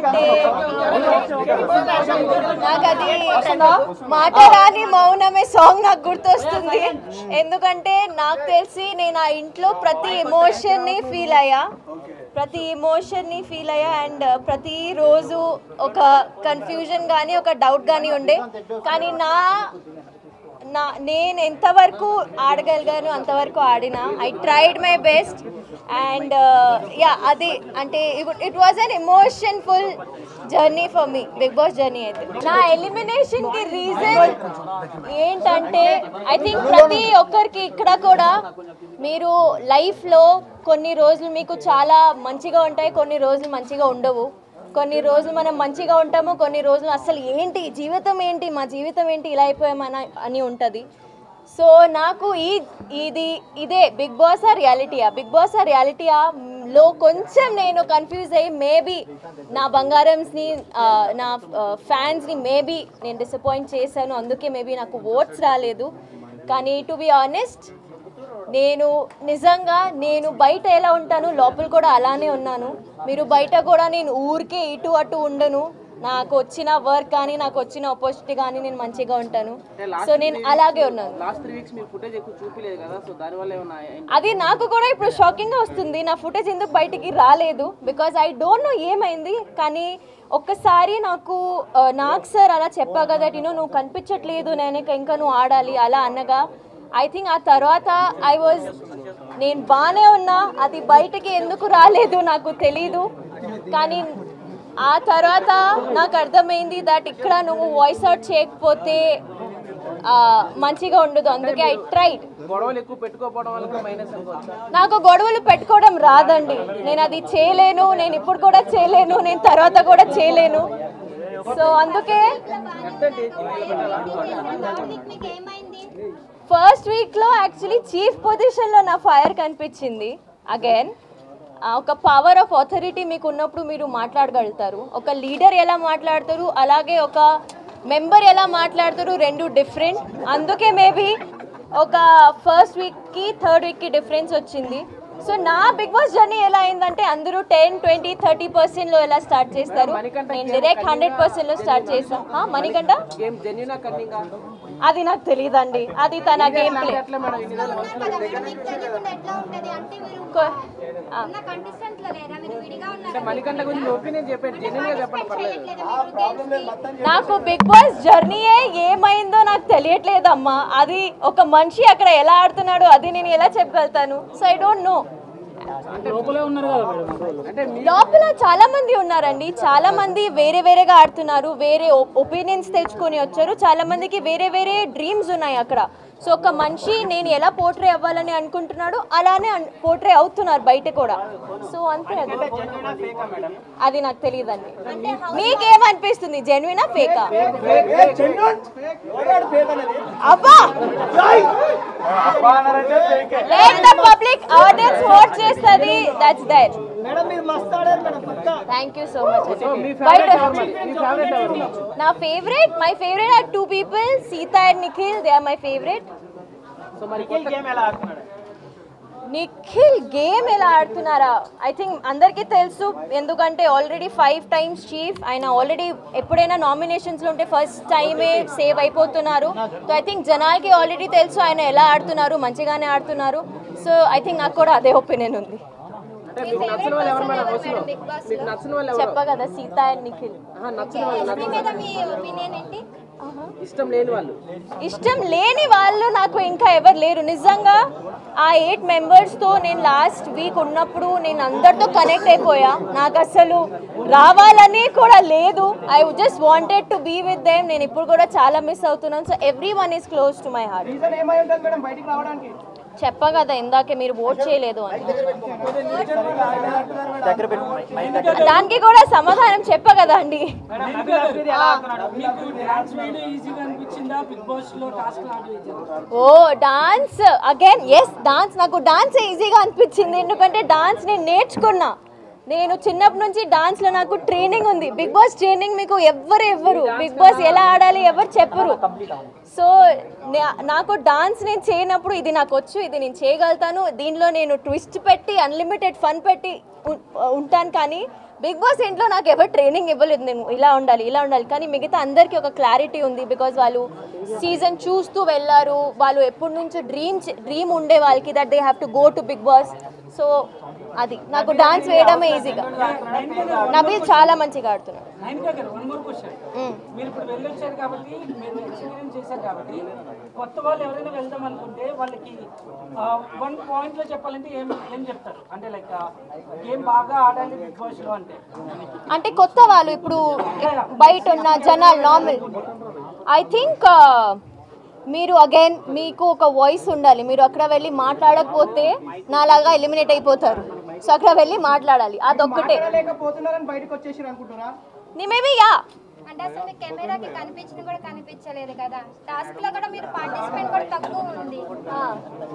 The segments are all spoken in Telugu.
అంటే నాకు అది మాట రాని మౌనమే సాంగ్ నాకు గుర్తొస్తుంది. ఎందుకంటే నాకు తెలిసి నేను ఆ ఇంట్లో ప్రతి ఎమోషన్ని ఫీల్ అయ్యా అండ్ ప్రతిరోజు ఒక కన్ఫ్యూజన్ కానీ ఒక డౌట్ కానీ ఉండే. కానీ నేను ఎంతవరకు ఆడగలిగాను అంతవరకు ఆడినా. I tried my best and అది అంటే it was an emotionful journey for me, Bigg Boss journey. అయితే నా ఎలిమినేషన్కి రీజన్ ఏంటంటే ఐ థింక్ ప్రతి ఒక్కరికి ఇక్కడ కూడా మీరు లైఫ్లో కొన్ని రోజులు మీకు చాలా మంచిగా ఉంటాయి, కొన్ని రోజులు మంచిగా ఉండవు. కొన్ని రోజులు మనం మంచిగా ఉంటాము, కొన్ని రోజులు అసలు ఏంటి జీవితం ఏంటి, మా జీవితం ఏంటి, ఇలా అయిపోయామని అని ఉంటుంది. సో నాకు ఇదే బిగ్ బాస్ రియాలిటీలో కొంచెం నేను కన్ఫ్యూజ్ అయ్యి మేబీ నా బంగారంస్ని నా ఫ్యాన్స్ని మేబీ నేను డిసప్పాయింట్ చేశాను, అందుకే మేబీ నాకు ఓట్స్ రాలేదు. కానీ టు బి ఆనెస్ట్ నిజంగా నేను బయట ఎలా ఉంటాను లోపల కూడా అలానే ఉన్నాను. మీరు బయట కూడా నేను ఊరికే ఇటు అటు ఉండను. నాకు వచ్చిన వర్క్ కానీ నాకు వచ్చిన ఆపర్చునిటీ కానీ నేను మంచిగా ఉంటాను. సో నేను అలాగే ఉన్నాను. అది నాకు కూడా ఇప్పుడు షాకింగ్గా వస్తుంది. నా ఫుటేజ్ ఎందుకు బయటికి రాలేదు, బికాజ్ ఐ డోంట్ నో ఏమైంది. కానీ ఒక్కసారి నాకు సార్ అలా చెప్పా కదా, నువ్వు కనిపించట్లేదు, నేను ఇంకా నువ్వు ఆడాలి అలా అనగా ఐ థింక్ ఆ తర్వాత నేను బాగానే ఉన్నా, అది బయటకి ఎందుకు రాలేదు నాకు తెలీదు. కానీ ఆ తర్వాత నాకు అర్థమైంది దట్ ఇక్కడ నువ్వు వాయిస్ అవుట్ చేయకపోతే మంచిగా ఉండదు, అందుకే ఐ ట్రైడ్. నాకు గొడవలు పెట్టుకోవడం రాదండి, నేను అది చేయలేను, నేను ఇప్పుడు కూడా చేయలేను, నేను తర్వాత కూడా చేయలేను. సో అందుకే ఫస్ట్ వీక్లో యాక్చువల్లీ చీఫ్ పొజిషన్లో నా ఫైర్ కనిపించింది. అగైన్ ఒక పవర్ ఆఫ్ అథారిటీ మీకు ఉన్నప్పుడు మీరు మాట్లాడగలుగుతారు. ఒక లీడర్ ఎలా మాట్లాడతారు అలాగే ఒక మెంబర్ ఎలా మాట్లాడతారు, రెండు డిఫరెంట్. అందుకే మేబీ ఒక ఫస్ట్ వీక్కి థర్డ్ వీక్కి డిఫరెన్స్ వచ్చింది. సో నా బిగ్ బాస్ జర్నీ ఎలా అయిందంటే అందరూ 10, 20, 30%లో ఎలా స్టార్ట్ చేస్తారు, నేను డైరెక్ట్ 100%లో స్టార్ట్ చేశాను. మణికంఠ అది నాకు తెలియదండి, అది తన గేమ్ ప్లే. నాకు బిగ్ బాస్ జర్నీయే ఏమైందో నాకు తెలియట్లేదమ్మా. అది ఒక మనిషి అక్కడ ఎలా ఆడుతున్నాడు అది నేను ఎలా చెప్పగలుగుతాను. So I don't know. లోపల చాలా మంది ఉన్నారండి, చాలా మంది వేరేగా ఆడుతున్నారు, వేరే ఒపీనియన్స్ తెచ్చుకొని వచ్చారు, చాలా మందికి వేరే డ్రీమ్స్ ఉన్నాయి అక్కడ. సో ఒక మనిషి నేను ఎలా పోర్ట్రే అవ్వాలని అనుకుంటున్నాడు అలానే పోర్ట్రే అవుతున్నారు బయట కూడా. సో అంతే, అది నాకు తెలియదండి. మీకేమనిపిస్తుంది, జెన్యునా ఫేకా? అబ్బా let the public audience vote చేస్తుంది, that's there. Thank you so much. నా favourite, my favourite are 2 people, Sita and Nikhil. They are my favourite. Nikhil game ఎలా ఆడుతున్నారా ఐ థింక్ అందరికీ తెలుసు, ఎందుకంటే ఆల్రెడీ 5 times చీఫ్. ఆయన ఆల్రెడీ ఎప్పుడైనా నామినేషన్స్లో ఉంటే ఫస్ట్ టైమే సేవ్ అయిపోతున్నారు. సో ఐ థింక్ జనాలకి ఆల్రెడీ తెలుసు ఆయన ఎలా ఆడుతున్నారు, మంచిగానే ఆడుతున్నారు. సో ఐ థింక్ నాకు కూడా అదే ఒపీనియన్ ఉంది. చెప్పా కదా, సీతా అండ్ నిఖిల్. ఇష్టం లేని వాళ్ళు నాకు ఇంకా ఎవరు లేరు నిజంగా. ఆ 8 members నేను లాస్ట్ వీక్ ఉన్నప్పుడు నేను అందరితో కనెక్ట్ అయిపోయా. నాకు అసలు రావాలని కూడా లేదు. I just wanted to be with them. నేను ఇప్పుడు కూడా చాలా మిస్ అవుతున్నాను. So every one is close to my heart. చెప్పా కదా ఇందాకే మీరు ఓట్ చేయలేదు అని, దానికి కూడా సమాధానం చెప్పా కదా అండి. ఓ డాన్స్ అగైన్, ఎస్ డాన్స్. నాకు డాన్స్ ఈజీగా అనిపించింది, ఎందుకంటే డాన్స్ నేను నేర్చుకున్నా. నేను చిన్నప్పటి నుంచి డాన్స్లో నాకు ట్రైనింగ్ ఉంది. బిగ్ బాస్ ట్రైనింగ్ మీకు ఎవ్వరు బిగ్ బాస్ ఎలా ఆడాలి ఎవరు చెప్పరు. సో నాకు డాన్స్ నేను చేయనప్పుడు ఇది నాకు వచ్చు, ఇది నేను చేయగలుగుతాను, దీనిలో నేను ట్విస్ట్ పెట్టి అన్లిమిటెడ్ ఫన్ పెట్టి ఉంటాను. కానీ బిగ్ బాస్ ఇంట్లో నాకు ఎవరు ట్రైనింగ్ ఇవ్వలేదు, నేను ఇలా ఉండాలి కానీ మిగతా అందరికీ ఒక క్లారిటీ ఉంది. బికాజ్ వాళ్ళు సీజన్ చూస్తూ వెళ్ళారు, వాళ్ళు ఎప్పటి నుంచో డ్రీమ్ ఉండే వాళ్ళకి that they have to go to Bigg Boss. సో అది నాకు డాన్స్ వేయడమే ఈజీగా. నబీల్ చాలా మంచిగా ఆడుతున్నాడు. కొత్త వాళ్ళు ఎవరైనా వెళ్దాం అనుకుంటే వాళ్ళకి వన్ పాయింట్ లో చెప్పాలంటే ఏం చెప్తారు? అంటే లైక్ గేమ్ బాగా ఆడాలి బిగ్ బాస్ లో అంటే కొత్త వాళ్ళు ఇప్పుడు బయట ఉన్న జనాలు నార్మల్. ఐ థింక్ మీరు అగైన్ మీకు ఒక వాయిస్ ఉండాలి. మీరు అక్కడ వెళ్ళి మాట్లాడకపోతే నాలాగా ఎలిమినేట్ అయిపోతారు. సో అక్కడ వెళ్ళి మాట్లాడాలి, అదొక్కటే. మేబీ యా అంటే అసలు మీ కెమెరాకి కనిపించింది కూడా కనిపించలేదు కదా, టాస్క్ లో కూడా మీరు పార్టిసిపేట్ కూడా తక్కువ ఉంది.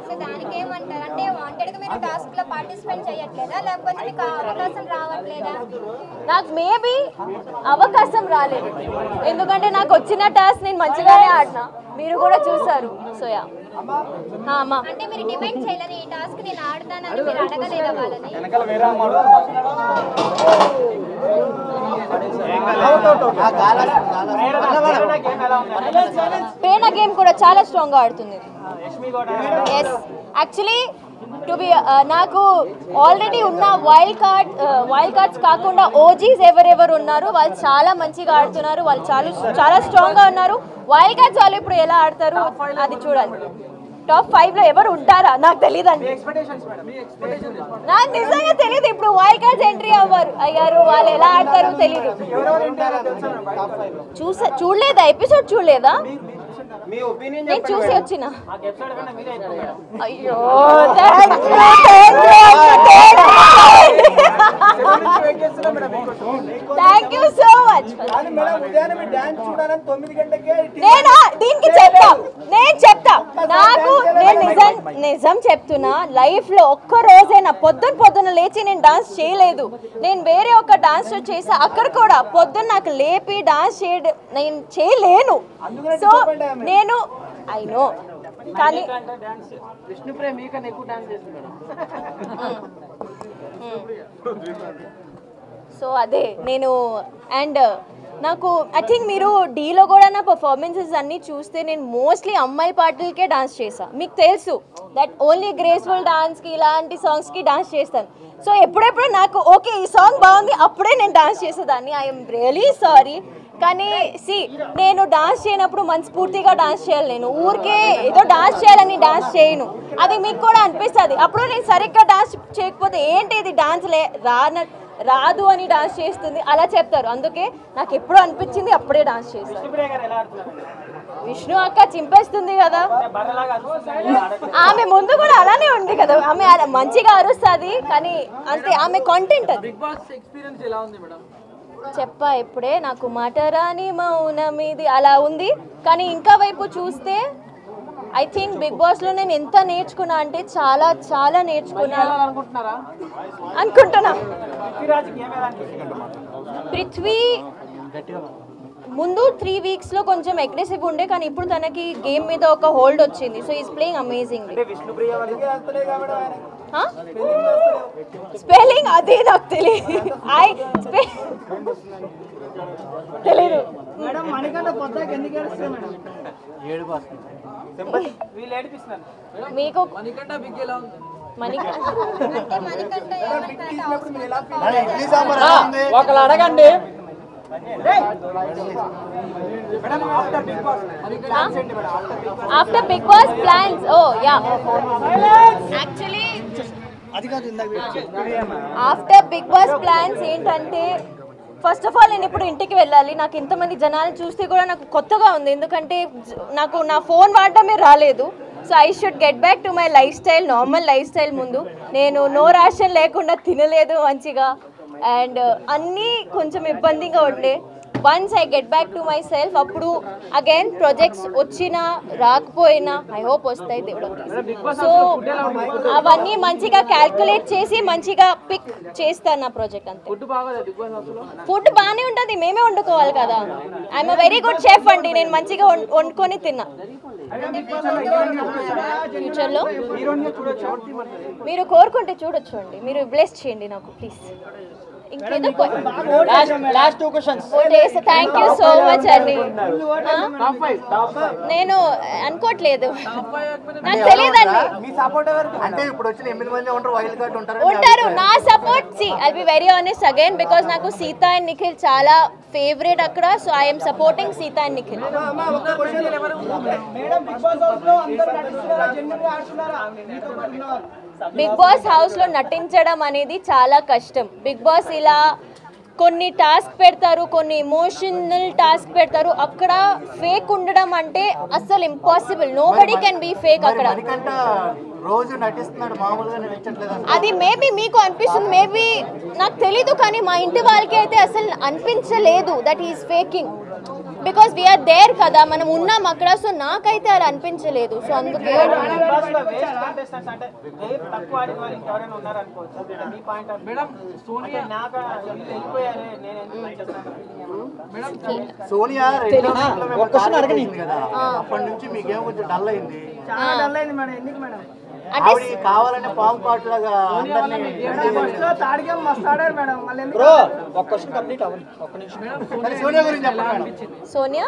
సో దానికి ఏమంటారు? అంటే వాంటెడ్గా మీరు టాస్క్ లో పార్టిసిపేట్ చేయట్లేదా, లేకపోతే మీకు అవకాశం రావట్లేదా? నాకు మేబీ అవకాశం రాలేదు, ఎందుకంటే నాకు వచ్చిన టాస్క్ నేను మంచిగానే ఆడినా, మీరు కూడా చూసారు. సో యా అంటే మీరు డిమాండ్ చేయలేని ఈ టాస్క్ నేను ఆడతానని మీరు అడగలేదా వాళ్ళని? ప్రేరణ గేమ్ కూడా చాలా స్ట్రాంగ్ గా ఆడుతుంది. ఎస్ యాక్చువల్లీ టు బి నాకు ఆల్రెడీ ఉన్న వైల్డ్ కార్డ్స్ కాకుండా ఓజీస్ ఎవరెవరు ఉన్నారు వాళ్ళు చాలా మంచిగా ఆడుతున్నారు, వాళ్ళు చాలా స్ట్రాంగ్ గా ఉన్నారు. వైల్డ్ కార్డ్స్ వాళ్ళు ఇప్పుడు ఎలా ఆడతారు అది చూడాలి. టాప్ 5 లో ఎవరు ఉంటారా నాకు తెలియదండి, నాకు నిజంగా తెలియదు. ఇప్పుడు వైల్డ్ కార్డ్స్ ఎంట్రీ అయ్యారు, వాళ్ళు ఎలా ఆడతారో తెలియదు. చూడలేదా ఎపిసోడ్? చూడలేదా? నేను చూసి వచ్చిన. అయ్యో థ్యాంక్ యూ సో మచ్. నేను దీనికి చెప్తా నాకు నిజం చెప్తున్నా, లైఫ్ లో ఒక్క రోజైనా పొద్దున లేచి నేను డాన్స్ చేయలేదు. నేను వేరే ఒక డాన్స్ షో చేసా, అక్కడ కూడా పొద్దున్న నాకు లేపి డాన్స్ చేయడం నేను చేయలేను. సో నేను ఐ నో, కానీ సో అదే నేను అండ్ నాకు ఐ థింక్ మీరు డీలో కూడా నా పర్ఫార్మెన్సెస్ అన్నీ చూస్తే నేను మోస్ట్లీ అమ్మాయి పాటలకే డాన్స్ చేసా. మీకు తెలుసు దట్ ఓన్లీ గ్రేస్ఫుల్ డాన్స్కి ఇలాంటి సాంగ్స్కి డాన్స్ చేస్తాను. సో ఎప్పుడెప్పుడు నాకు ఓకే ఈ సాంగ్ బాగుంది అప్పుడే నేను డాన్స్ చేసేదాన్ని. ఐఎమ్ రియలీ సారీ, కానీ నేను డాన్స్ చేయనప్పుడు మనస్ఫూర్తిగా డాన్స్ చేయాలి. నేను ఊరికే ఏదో డాన్స్ చేయాలని డాన్స్ చేయను, అది మీకు కూడా అనిపిస్తుంది. అప్పుడు నేను సరిగ్గా డాన్స్ చేయకపోతే ఏంటి ఇది డాన్స్ రాదు అని డాన్స్ చేస్తుంది అలా చెప్తారు. అందుకే నాకు ఎప్పుడు అనిపించింది అప్పుడే డాన్స్ చేస్తాను. విష్ణు అక్క చింపేస్తుంది కదా, ఆమె ముందు కూడా అలానే ఉంది కదా, ఆమె మంచిగా అరుస్తుంది కానీ అంతే, ఆమె కాంటెంట్ అది. చెప్పా ఇప్పుడే, నాకు మాట రాని మౌనం ఇది అలా ఉంది. కానీ ఇంకా వైపు చూస్తే ఐ థింక్ బిగ్ బాస్ లో నేను ఎంత నేర్చుకున్నా అంటే చాలా చాలా నేర్చుకున్నా అనుకుంటున్నా. పృథ్వీ ముందు 3 weeks లో కొంచెం అగ్రెసివ్ ఉండే, కానీ ఇప్పుడు తనకి గేమ్ మీద ఒక హోల్డ్ వచ్చింది. So is playing amazing. Spelling అది నాకు తెలియదు, తెలీదు. మీకు ఒకళ్ళు అడగండి. After Bigg Boss plans, oh yeah actually after Bigg Boss plans ఏంటంటే ఫస్ట్ ఆఫ్ ఆల్ నేను ఇప్పుడు ఇంటికి వెళ్ళాలి. నాకు ఇంతమంది జనాలు చూస్తే కూడా నాకు కొత్తగా ఉంది, ఎందుకంటే నాకు నా ఫోన్ వాడటమే రాలేదు. So I should get back to my life style, normal life style. ముందు నేను నో రేషన్ లేకుండా తినలేదు మంచిగా, అండ్ అన్నీ కొంచెం ఇబ్బందిగా ఉండే. Once I get back to my self అప్పుడు అగైన్ ప్రాజెక్ట్స్ వచ్చినా రాకపోయినా ఐ హోప్ వస్తాయి దేవుడు. సో అవన్నీ మంచిగా క్యాల్కులేట్ చేసి మంచిగా పిక్ చేస్తాను నా ప్రాజెక్ట్. అంతే. ఫుడ్ బాగానే ఉంటుంది, మేమే వండుకోవాలి కదా. ఐఎమ్ వెరీ గుడ్ షెఫ్ అండి, నేను మంచిగా వండుకొని తిన్నా. ఫ్యూచర్లో మీరు కోరుకుంటే చూడొచ్చు అండి, మీరు బ్లెస్ చేయండి నాకు ప్లీజ్. ఇంకేదో last 2 questions thank you so much అండి. నేను అనుకోవట్లేదు, నాకు తెలియదండి. అంటే ఇప్పుడు వచ్చిన 8 మంది ఉంటారు, వైల్డ్ కార్డ్ ఉంటారు. నా support I'll be very honest again because నాకు సీత అండ్ నిఖిల్ చాలా ఫేవరెట్ అక్కడ. So I'm supporting Sita and Nikhil. Bigg Boss house లో నటించడం అనేది చాలా కష్టం. బిగ్ బాస్ ఇలా కొన్ని టాస్క్ పెడతారు, కొన్ని ఎమోషనల్ టాస్క్ పెడతారు. అక్కడ ఫేక్ ఉండడం అంటే అసలు impossible. Nobody can be fake అక్కడ. రోజు నటిస్తున్నాడు, మామూలుగా నటించట్లేదు. అది మేబీ మీకు అనిపిస్తుంది, మేబీ నాకు తెలీదు, కానీ మా ఇంటి వాళ్ళకి అయితే అసలు అనిపించలేదు that is faking. Because we're there కదా, మనం ఉన్నాం అక్కడ. సో నాకైతే అలా అనిపించలేదు. సో అందుకే సోనియా కదా, అప్పటి నుంచి మీకేమో కొంచెం డల్ అయింది. కావాలంటే పాము పాటు లాగా సోనియా గురించి చెప్పండి. సోనియా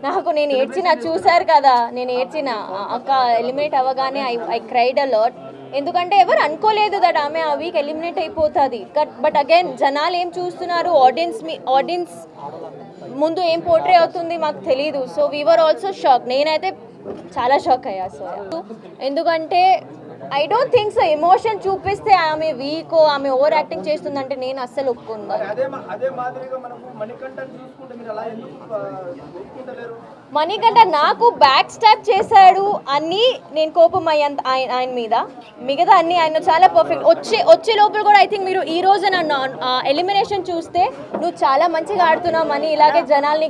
నాకు నేను ఏడ్చిన చూసారు కదా, నేను ఏడ్చిన అక్క ఎలిమినేట్ అవ్వగానే ఐ క్రైడ్ అ లాట్. ఎందుకంటే ఎవరు అనుకోలేదు దట్ ఆమె ఆ వీక్ ఎలిమినేట్ అయిపోతుంది. బట్ అగైన్ జనాలు ఏం చూస్తున్నారు, ఆడియన్స్ ముందు ఏం పోర్ట్రే అవుతుంది మాకు తెలీదు. So we're also shock. నేనైతే చాలా షాక్ అయ్యా. సో ఎందుకంటే I don't think so emotion చూపిస్తే ఆమె వీక్, ఆమె ఓవర్ యాక్టింగ్ చేస్తుందంటే నేను అస్సలు ఒప్పుకున్నాను. మణికంఠ నాకు బ్యాక్ స్టాప్ చేశాడు అని నేను కోపం అయ్యాను ఆయన మీద. మిగతా అన్ని ఆయన చాలా పర్ఫెక్ట్. వచ్చే లోపల కూడా ఐ థింక్ మీరు ఈ రోజు నన్ను ఎలిమినేషన్ చూస్తే నువ్వు చాలా మంచిగా ఆడుతున్నావు అని ఇలాగే జనాల్ని